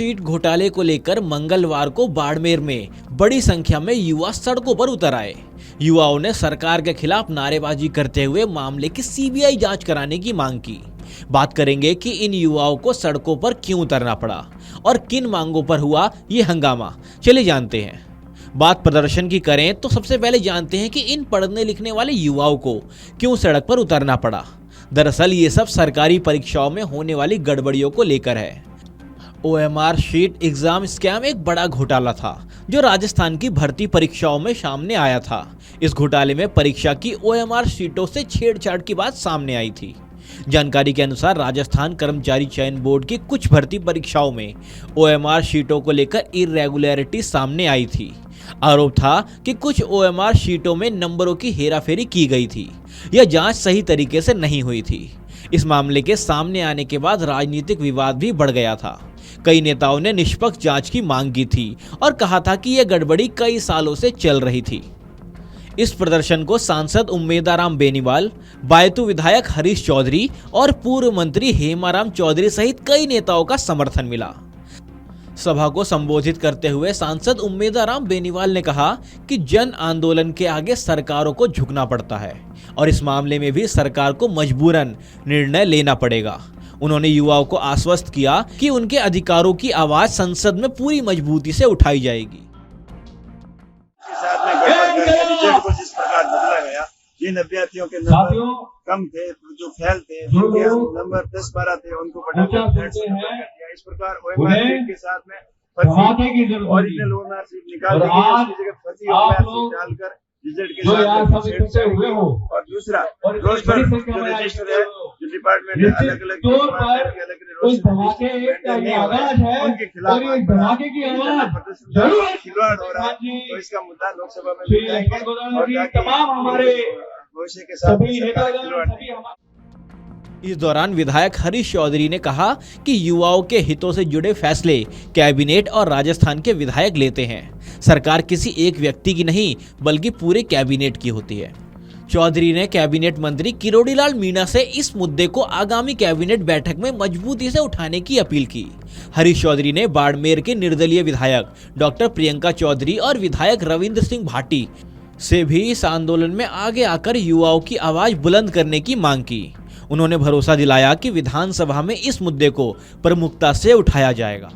Sheet घोटाले को लेकर मंगलवार को बाड़मेर में बड़ी संख्या में युवा सड़कों पर उतर आए। युवाओं ने सरकार के खिलाफ नारेबाजी करते हुए मामले की सीबीआई जांच कराने की मांग की। बात करेंगे कि इन युवाओं को सड़कों पर क्यों उतरना पड़ा और किन मांगों पर हुआ ये हंगामा। चलिए जानते हैं। बात प्रदर्शन की करें तो सबसे पहले जानते हैं कि इन पढ़ने लिखने वाले युवाओं को क्यों सड़क पर उतरना पड़ा। दरअसल ये सब सरकारी परीक्षाओं में होने वाली गड़बड़ियों को लेकर है। OMR शीट एग्जाम स्कैम एक बड़ा घोटाला था जो राजस्थान की भर्ती परीक्षाओं में सामने आया था। इस घोटाले में परीक्षा की OMR शीटों से छेड़छाड़ की बात सामने आई थी। जानकारी के अनुसार राजस्थान कर्मचारी चयन बोर्ड की कुछ भर्ती परीक्षाओं में OMR शीटों को लेकर इरेगुलरिटी सामने आई थी। आरोप था कि कुछ OMR शीटों में नंबरों की हेराफेरी की गई थी या जांच सही तरीके से नहीं हुई थी। इस मामले के सामने आने के बाद राजनीतिक विवाद भी बढ़ गया था। कई नेताओं ने निष्पक्ष जांच की मांग की थी और कहा था कि यह गड़बड़ी कई सालों से चल रही थी। इस प्रदर्शन को सांसद उम्मेदाराम बेनीवाल, बायतू विधायक हरीश चौधरी और पूर्व मंत्री हेमाराम चौधरी सहित कई नेताओं का समर्थन मिला। सभा को संबोधित करते हुए सांसद उम्मेदाराम बेनीवाल ने कहा कि जन आंदोलन के आगे सरकारों को झुकना पड़ता है और इस मामले में भी सरकार को मजबूरन निर्णय लेना पड़ेगा। उन्होंने युवाओं को आश्वस्त किया कि उनके अधिकारों की आवाज संसद में पूरी मजबूती से उठाई जाएगी। रिजल्ट को जिस प्रकार बदला गया, जिन अभ्यर्थियों के नंबर कम थे, जो फेल थे, जिनके नंबर 10-12 थे, उनको इस प्रकार OMR शीट के साथ में ओरिजिनल OMR शीट निकाल दी गई, उसकी जगह फर्जी OMR शीट डालकर रिजल्ट के साथ में और दूसरा रोस्टर जो रजिस्टर है, जो डिपार्टमेंट है, अलग-अलग उनके खिलाफ खिलवाड़ हो रहा है। तो इसका मुद्दा लोकसभा में उठाएंगे और तमाम हमारे भविष्य के साथ खिलवाड़। इस दौरान विधायक हरीश चौधरी ने कहा कि युवाओं के हितों से जुड़े फैसले कैबिनेट और राजस्थान के विधायक लेते हैं। सरकार किसी एक व्यक्ति की नहीं बल्कि पूरे कैबिनेट की होती है। चौधरी ने कैबिनेट मंत्री किरोड़ीलाल मीणा से इस मुद्दे को आगामी कैबिनेट बैठक में मजबूती से उठाने की अपील की। हरीश चौधरी ने बाड़मेर के निर्दलीय विधायक डॉक्टर प्रियंका चौधरी और विधायक रविंद्र सिंह भाटी से भी इस आंदोलन में आगे आकर युवाओं की आवाज बुलंद करने की मांग की। उन्होंने भरोसा दिलाया कि विधानसभा में इस मुद्दे को प्रमुखता से उठाया जाएगा।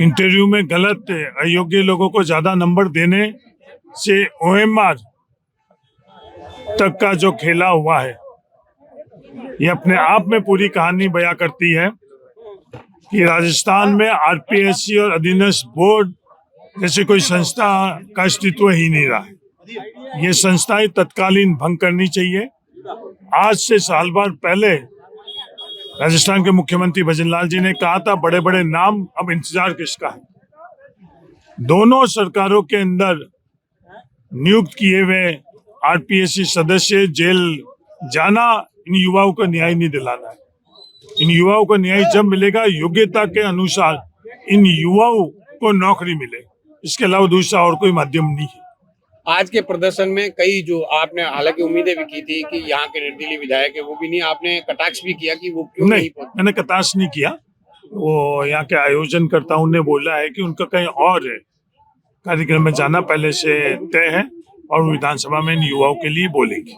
इंटरव्यू में गलत अयोग्य लोगों को ज्यादा नंबर देने से OMR तक का जो खेला हुआ है, ये अपने आप में पूरी कहानी बयां करती है कि राजस्थान में RPSC और अधीनस्थ बोर्ड जैसे कोई संस्था का अस्तित्व ही नहीं रहा है। ये संस्थाएं तत्कालीन भंग करनी चाहिए। आज से साल भर पहले राजस्थान के मुख्यमंत्री भजनलाल जी ने कहा था, बड़े बड़े नाम, अब इंतजार किसका है। दोनों सरकारों के अंदर नियुक्त किए हुए RPSC सदस्य जेल जाना इन युवाओं को न्याय नहीं दिलाना है। इन युवाओं को न्याय जब मिलेगा योग्यता के अनुसार इन युवाओं को नौकरी मिले, इसके अलावा दूसरा और कोई माध्यम नहीं है। आज के प्रदर्शन में कई जो आपने हालांकि उम्मीदें भी की थी कि यहाँ के निर्दलीय विधायक है वो भी नहीं, आपने कटाक्ष भी किया कि वो क्यों नहीं पहुंचे। मैंने कटाक्ष नहीं किया। वो यहाँ के आयोजनकर्ताओं ने बोला है कि उनका कहीं और कार्यक्रम में जाना पहले से तय है और विधानसभा में इन युवाओं के लिए बोलेंगे।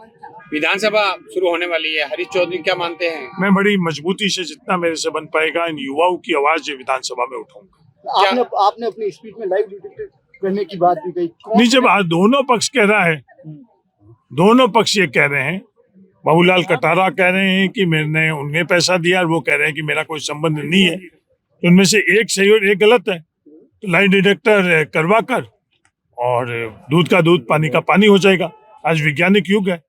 विधानसभा शुरू होने वाली है, हरीश चौधरी क्या मानते हैं? मैं बड़ी मजबूती से जितना मेरे से बन पाएगा इन युवाओं की आवाज विधानसभा में उठाऊंगा। आपने अपनी स्पीच में लाइव डिटेक्ट करने की बात भी कही। नहीं, जब दोनों पक्ष कह रहा है, दोनों पक्ष ये कह रहे हैं, बाबूलाल कटारा कह रहे हैं कि मैंने उन्हें पैसा दिया और वो कह रहे हैं कि मेरा कोई संबंध नहीं है, तो उनमें से एक सही और एक गलत है। तो लाइन डिटेक्टर करवा कर और दूध का दूध पानी का पानी हो जाएगा। आज वैज्ञानिक युग है।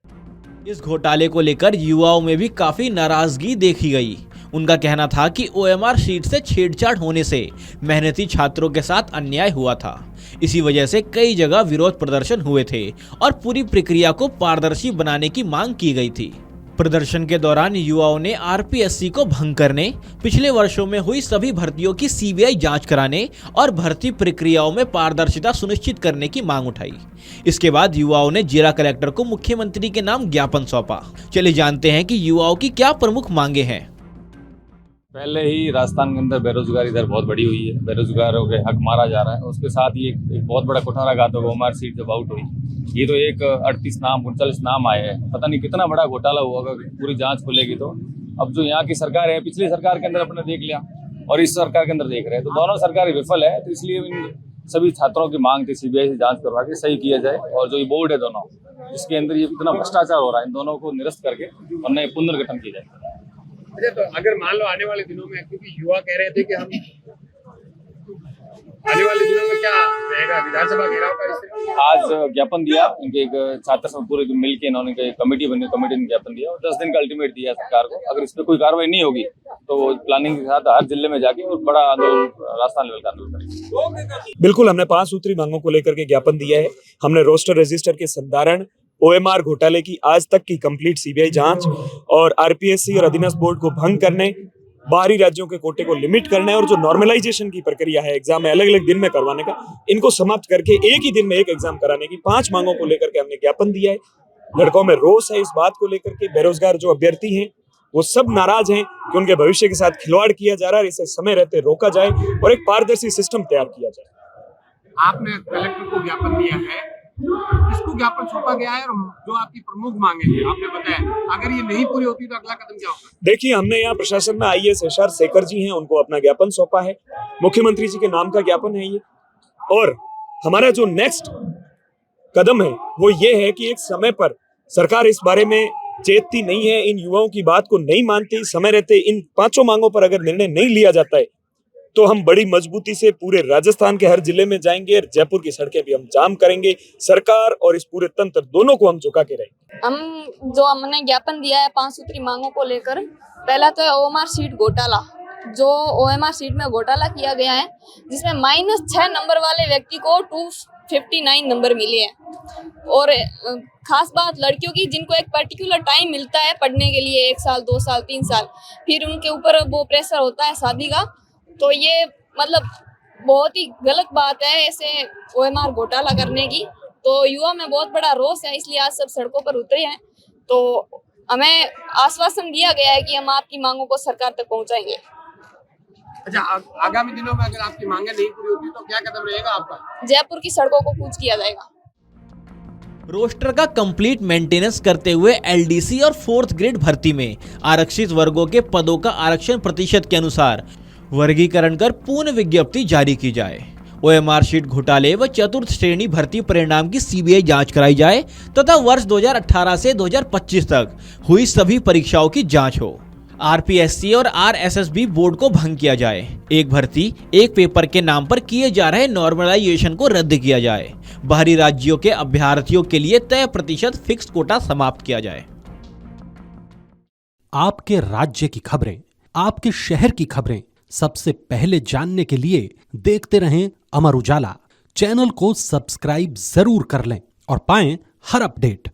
इस घोटाले को लेकर युवाओं में भी काफी नाराजगी देखी गई। उनका कहना था कि OMR शीट से छेड़छाड़ होने से मेहनती छात्रों के साथ अन्याय हुआ था। इसी वजह से कई जगह विरोध प्रदर्शन हुए थे और पूरी प्रक्रिया को पारदर्शी बनाने की मांग की गई थी। प्रदर्शन के दौरान युवाओं ने RPSC को भंग करने, पिछले वर्षों में हुई सभी भर्तियों की CBI जांच कराने और भर्ती प्रक्रियाओं में पारदर्शिता सुनिश्चित करने की मांग उठाई। इसके बाद युवाओं ने जिला कलेक्टर को मुख्यमंत्री के नाम ज्ञापन सौंपा। चलिए जानते हैं कि युवाओं की क्या प्रमुख मांगे हैं। पहले ही राजस्थान के अंदर बेरोजगारी दर बहुत बढ़ी हुई है, बेरोजगारों के हक मारा जा रहा है। उसके साथ ही एक बहुत बड़ा कुठाराघात होगा। ओएमआर सीट जब आउट हुई, ये तो एक 38 नाम 39 नाम आए हैं, पता नहीं कितना बड़ा घोटाला हुआ। अगर पूरी जांच खुलेगी तो अब जो यहाँ की सरकार है, पिछली सरकार के अंदर अपने देख लिया और इस सरकार के अंदर देख रहे हैं, तो दोनों सरकारें विफल है। तो इसलिए इन सभी छात्रों की मांग थी सीबीआई से जांच करवा के सही किया जाए, और जो ये बोर्ड है दोनों, जिसके अंदर ये इतना भ्रष्टाचार हो रहा है, इन दोनों को निरस्त करके और नए पुनर्गठन किया जाए। अच्छा, तो अगर मान लो आने वाले दिनों में, क्योंकि युवा कह रहे थे कि हम आने वाले दिनों में क्या रहेगा, विधानसभा घेराव का इससे आज ज्ञापन दिया, इनके एक छात्र संघ पूरे मिल के इन्होंने कमेटी बनी, कमेटी ने ज्ञापन दिया और 10 दिन का अल्टीमेट दिया सरकार को। अगर इस पर कोई कार्रवाई नहीं होगी तो प्लानिंग के साथ हर जिले में जाके और बड़ा आंदोलन, राजस्थान लेवल का आंदोलन करेंगे। बिल्कुल, हमने 5 सूत्री मांगों को लेकर के ज्ञापन दिया है। हमने रोस्टर रजिस्टर के संधारण, ओएमआर घोटाले की आज तक की कंप्लीट सीबीआई जांच और आरपीएससी और अधीनस्थ बोर्ड को भंग करने, बाहरी राज्यों के कोटे को लिमिट करने और जो नॉर्मलाइजेशन की प्रक्रिया है एग्जाम में अलग अलग दिन में करवाने का, इनको समाप्त करके एक ही दिन में एक एग्जाम कराने की 5 मांगों को लेकर के हमने ज्ञापन दिया है। लड़कों में रोष है इस बात को लेकर के। बेरोजगार जो अभ्यर्थी हैं वो सब नाराज हैं कि उनके भविष्य के साथ खिलवाड़ किया जा रहा है। इसे समय रहते रोका जाए और एक पारदर्शी सिस्टम तैयार किया जाए। आपने कलेक्टर को ज्ञापन दिया है, किसको ज्ञापन सौंपा गया है, और जो आपकी प्रमुख मांगे थी आपने बताया, अगर ये नहीं पूरी होती तो अगला कदम क्या होगा? देखिए, हमने यहाँ प्रशासन में आईएएस एसआर शेखर जी हैं, उनको अपना ज्ञापन सौंपा है। मुख्यमंत्री जी के नाम का ज्ञापन है ये। और हमारा जो नेक्स्ट कदम है वो ये है कि एक समय पर सरकार इस बारे में चेतती नहीं है, इन युवाओं की बात को नहीं मानती। समय रहते इन 5 मांगों पर अगर निर्णय नहीं लिया जाता है तो हम बड़ी मजबूती से पूरे राजस्थान के हर जिले में जाएंगे और जयपुर की सड़कें भी हम जाम करेंगे। सरकार और इस पूरे तंत्र दोनों को हम झुका के रहेंगे। हमने ज्ञापन दिया है 5 सूत्री मांगों को लेकर। पहला तो है ओएमआर सीट घोटाला। जो ओएमआर सीट में घोटाला किया गया है, जिसमें -6 नंबर वाले व्यक्ति को 259 नंबर मिले हैं। और खास बात लड़कियों की, जिनको एक पर्टिकुलर टाइम मिलता है पढ़ने के लिए, 1 साल 2 साल 3 साल, फिर उनके ऊपर वो प्रेशर होता है शादी का। तो ये मतलब बहुत ही गलत बात है ऐसे ओएमआर घोटाला करने की। तो युवा में बहुत बड़ा रोष है, इसलिए आज सब सड़कों पर उतरे हैं। तो हमें आश्वासन दिया गया है कि हम आपकी मांगों को सरकार तक पहुंचाएंगे। अच्छा, आगामी दिनों में अगर आपकी मांगे नहीं पूरी होती तो क्या कदम रहेगा आपका? जयपुर की सड़कों को कूच किया जाएगा। रोस्टर का कंप्लीट मेंटेनेंस करते हुए एलडीसी और 4th ग्रेड भर्ती में आरक्षित वर्गों के पदों का आरक्षण प्रतिशत के अनुसार वर्गीकरण कर पूर्ण विज्ञप्ति जारी की जाए। ओएमआर शीट घोटाले व 4th श्रेणी भर्ती परिणाम की सीबीआई जांच कराई जाए तथा वर्ष 2018 से 2025 तक हुई सभी परीक्षाओं की जांच हो। आरपीएससी और आरएसएसबी बोर्ड को भंग किया जाए। एक भर्ती एक पेपर के नाम पर किए जा रहे नॉर्मलाइजेशन को रद्द किया जाए। बाहरी राज्यों के अभ्यर्थियों के लिए तय प्रतिशत फिक्स्ड कोटा समाप्त किया जाए। आपके राज्य की खबरें, आपके शहर की खबरें सबसे पहले जानने के लिए देखते रहें अमर उजाला। चैनल को सब्सक्राइब जरूर कर लें और पाएं हर अपडेट।